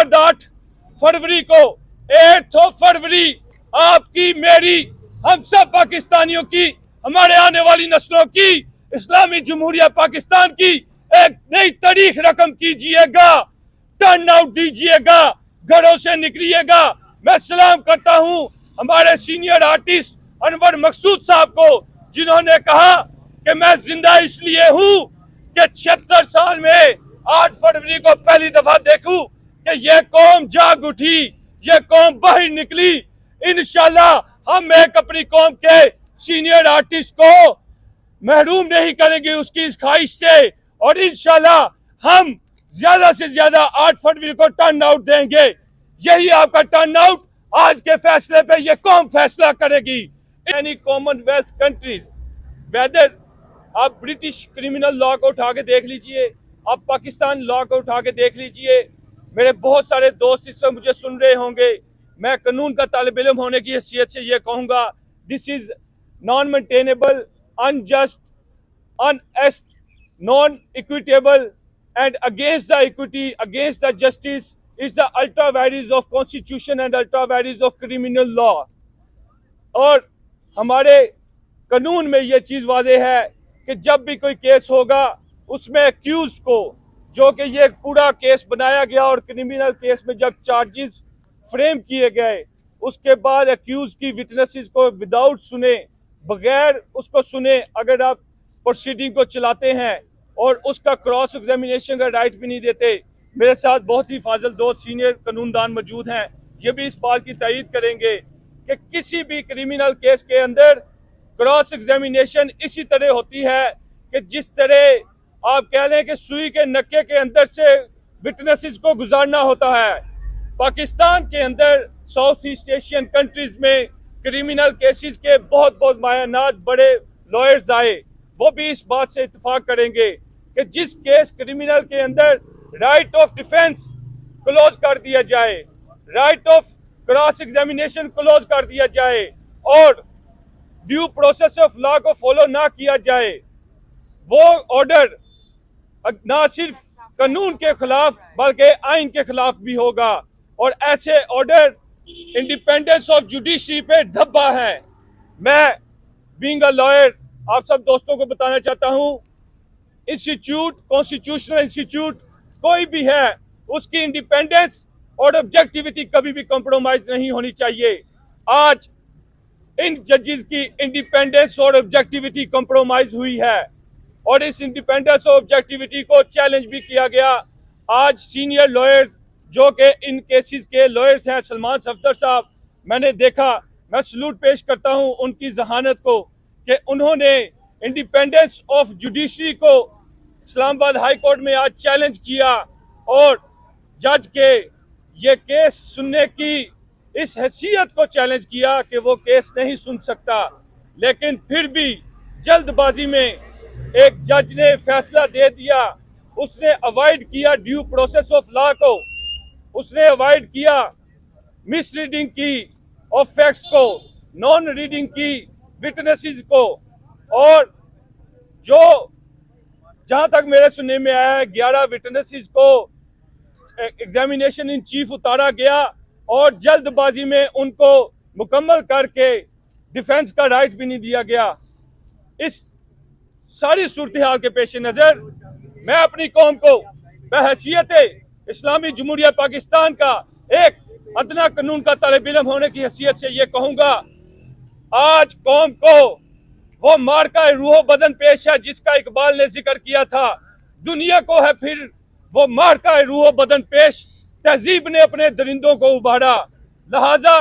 Record 8 फरवरी को, 8 फरवरी आपकी, मेरी, हम सब पाकिस्तानियों की, हमारे आने वाली नस्लों की, इस्लामी जमहूरिया पाकिस्तान की एक नई तारीख रकम कीजिएगा, टर्न आउट दीजिएगा, घरों से निकलिएगा। मैं सलाम करता हूं हमारे सीनियर आर्टिस्ट अनवर मकसूद साहब को, जिन्होंने कहा कि मैं जिंदा इसलिए हूं कि 76 साल में 8 फरवरी को पहली दफा देखूं कि ये कौम जाग उठी, ये कौम बाहर निकली। इंशाल्लाह हम एक अपनी कौम के सीनियर आर्टिस्ट को महरूम नहीं करेंगे उसकी इस ख्वाहिश से, और इंशाल्लाह हम ज्यादा से ज्यादा 8 फरवरी को टर्न आउट देंगे। यही आपका टर्न आउट, आज के फैसले पे ये कौम फैसला करेगी। एनी कॉमनवेल्थ कंट्रीज, वेदर आप ब्रिटिश क्रिमिनल लॉ को उठा के देख लीजिए, आप पाकिस्तान लॉ को उठा के देख लीजिए। मेरे बहुत सारे दोस्त इस वक्त मुझे सुन रहे होंगे। मैं कानून का तालिब इल्म होने की हैसियत से ये कहूँगा, this is non maintainable, unjust, unhonest, non equitable and against the equity, against the justice, is the ultra vires of constitution and ultra vires of criminal law। और हमारे कानून में ये चीज वाज़ेह है कि जब भी कोई केस होगा उसमें एक्यूज को, जो कि ये पूरा केस बनाया गया और क्रिमिनल केस में जब चार्जेस फ्रेम किए गए, उसके बाद एक्यूज की विटनेसेस को विदाउट सुने, बगैर उसको सुने अगर आप प्रोसीडिंग को चलाते हैं और उसका क्रॉस एग्जामिनेशन का राइट भी नहीं देते। मेरे साथ बहुत ही फाजिल दोस्त सीनियर कानूनदान मौजूद हैं, ये भी इस बात की तायीद करेंगे कि किसी भी क्रिमिनल केस के अंदर क्रॉस एग्जामिनेशन इसी तरह होती है कि जिस तरह आप कह लें कि सुई के नक्के के अंदर से विटनेसेस को गुजारना होता है। पाकिस्तान के अंदर साउथ ईस्ट एशियन कंट्रीज में क्रिमिनल केसेस के बहुत बहुत मायानाज बड़े लॉयर्स आए, वो भी इस बात से इत्तेफाक करेंगे कि जिस केस क्रिमिनल के अंदर राइट ऑफ डिफेंस क्लोज कर दिया जाए, right of cross examination close कर दिया जाए और ड्यू प्रोसेस ऑफ लॉ को फॉलो ना किया जाए, वो ऑर्डर ना सिर्फ कानून के खिलाफ बल्कि आइन के खिलाफ भी होगा। और ऐसे ऑर्डर इंडिपेंडेंस ऑफ जुडिशरी पे धब्बा है। मैं बीइंग अ लॉयर आप सब दोस्तों को बताना चाहता हूं, इंस्टीट्यूट, कॉन्स्टिट्यूशनल इंस्टीट्यूट कोई भी है, उसकी इंडिपेंडेंस और ऑब्जेक्टिविटी कभी भी कॉम्प्रोमाइज नहीं होनी चाहिए। आज इन जजेस की इंडिपेंडेंस और ऑब्जेक्टिविटी कॉम्प्रोमाइज हुई है और इस इंडिपेंडेंस और ऑब्जेक्टिविटी को चैलेंज भी किया गया। आज सीनियर लॉयर्स जो कि इन केसेस के लॉयर्स हैं, सलमान सफदर साहब, मैंने देखा, मैं सलूट पेश करता हूं उनकी जहानत को कि उन्होंने इंडिपेंडेंस ऑफ जुडिशरी को इस्लामाबाद हाई कोर्ट में आज चैलेंज किया और जज के ये केस सुनने की इस हैसियत को चैलेंज किया कि वो केस नहीं सुन सकता। लेकिन फिर भी जल्दबाजी में एक जज ने फैसला दे दिया, उसने अवॉइड किया ड्यू प्रोसेस ऑफ लॉ को, उसने अवॉइड किया मिस रीडिंग की ऑफ फैक्ट्स को, नॉन रीडिंग की विटनेसेस को, और जो जहां तक मेरे सुनने में आया है 11 विटनेसेस को एग्जामिनेशन इन चीफ उतारा गया और जल्दबाजी में उनको मुकम्मल करके डिफेंस का राइट भी नहीं दिया गया। इस सारी सूरत हाल के पेश नज़र मैं अपनी कौम को बहैसियत इस्लामी जमहूरिया पाकिस्तान का एक अदना कानून का तालिब इल्म होने की हैसियत से ये कहूँगा, आज कौम को वो मार का रूह बदन पेश है जिसका इकबाल ने जिक्र किया था। दुनिया को है फिर वो मार का रूह बदन पेश, तहजीब ने अपने दरिंदों को उभारा। लिहाजा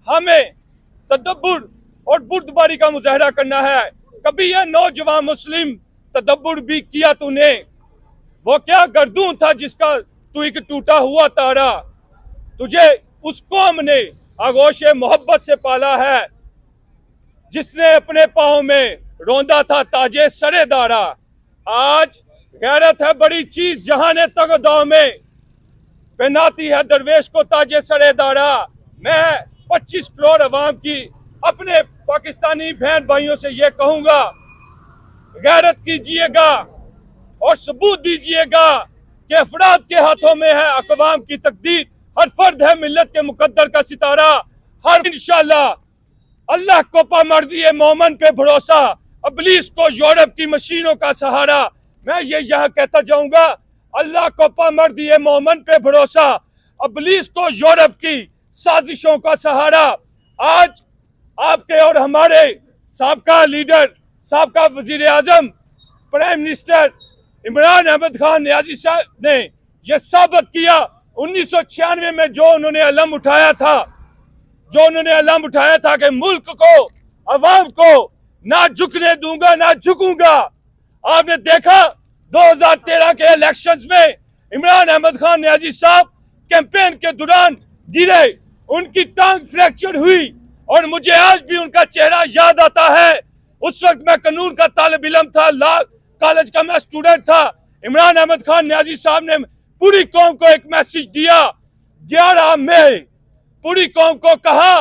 हमें तदब्बुर और बुर्दबारी का मुजाहरा करना है। कभी यह नौजवान मुस्लिम तदब्बुर भी किया तूने, वो क्या गर्दून था जिसका तू एक टूटा हुआ तारा। तुझे उस कौम ने आगोश मोहब्बत से पाला है जिसने अपने पाँव में रोंदा था ताजे सरेदारा। आज गैरत है बड़ी चीज जहाने तगदाव में, पहनाती है दरवेश को ताजे सरेदारा। मैं 25 करोड़ अवाम की अपने पाकिस्तानी बहन भाइयों से ये कहूंगा, गैरत कीजिएगा और सबूत दीजिएगा कि अफराद के हाथों में है अक़वाम की तकदीर। हर फर्द है मिल्लत के मुकद्दर का सितारा। हर इंशाल्लाह अल्लाह को पामर्दी मोमन पे भरोसा, इब्लीस को यूरोप की मशीनों का सहारा। मैं ये यहाँ कहता जाऊंगा, अल्लाह को पामर्दी मोमन पे भरोसा, इब्लीस को यूरोप की साजिशों का सहारा। आज आपके और हमारे साबका लीडर, साबका वजीर आजम, प्राइम मिनिस्टर इमरान अहमद खान नियाजी साहब ने यह साबित किया 1996 में जो उन्होंने अलम उठाया था कि मुल्क को, अवाम को ना झुकने दूंगा ना झुकूंगा। आपने देखा 2013 के इलेक्शंस में इमरान अहमद खान नियाजी साहब कैंपेन के दौरान गिरे, उनकी टांग फ्रैक्चर हुई और मुझे आज भी उनका चेहरा याद आता है। उस वक्त मैं कानून का तालिब इल्म था, लॉ कॉलेज का मैं स्टूडेंट था। इमरान अहमद खान नियाजी साहब ने पूरी कौम को एक मैसेज दिया, 11 मई, पूरी कौम को कहा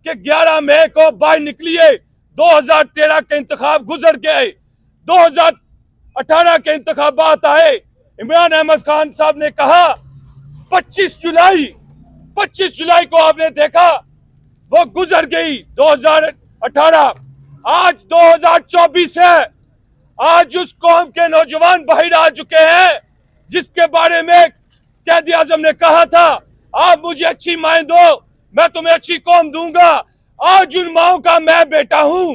कि 11 मई को बाहर निकलिए। 2013 के इंतखाब गुजर गए, 2018 के इंतखाबात आए। इमरान अहमद खान साहब ने कहा 25 जुलाई को आपने देखा वो गुजर गई 2018। आज 2024 है। आज उस कौम के नौजवान बाहर आ चुके हैं जिसके बारे में कैदी आजम ने कहा था, आप मुझे अच्छी माएं दो, मैं तुम्हें अच्छी कौम दूंगा। आज उन माओ का मैं बेटा हूं।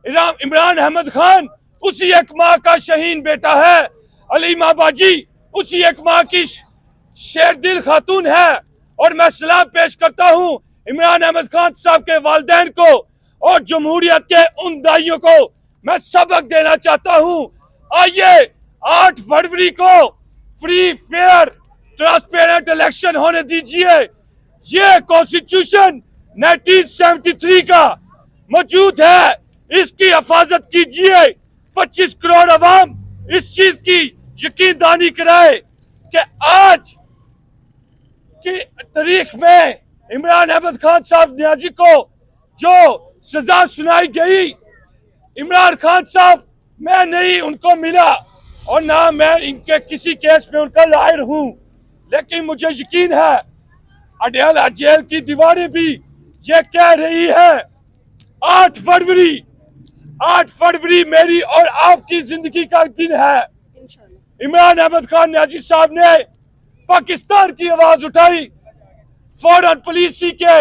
इमरान अहमद खान उसी एक माँ का शहीन बेटा है। अलीमा बाजी उसी एक माँ की शेर दिल खातून है। और मैं सलाम पेश करता हूं इमरान अहमद खान साहब के वालिदैन को और जमहूरियत के उन दाइयों को मैं सबक देना चाहता हूं। आइए 8 फरवरी को फ्री, फेयर, ट्रांसपेरेंट इलेक्शन होने दीजिए। ये कॉन्स्टिट्यूशन 1973 का मौजूद है, इसकी हिफाजत कीजिए। 25 करोड़ अवाम इस चीज की यकीनदानी कराए कि आज की तारीख में इमरान अहमद खान साहब नियाजी को जो सजा सुनाई गई, इमरान खान साहब मैं नहीं उनको मिला और ना मैं इनके किसी केस में उनका लायर हूं, लेकिन मुझे यकीन है अडयाला जेल की दीवारें भी ये कह रही है 8 फरवरी मेरी और आपकी जिंदगी का दिन है। इमरान अहमद खान नियाजी साहब ने पाकिस्तान की आवाज उठाई, फौरन पुलिस के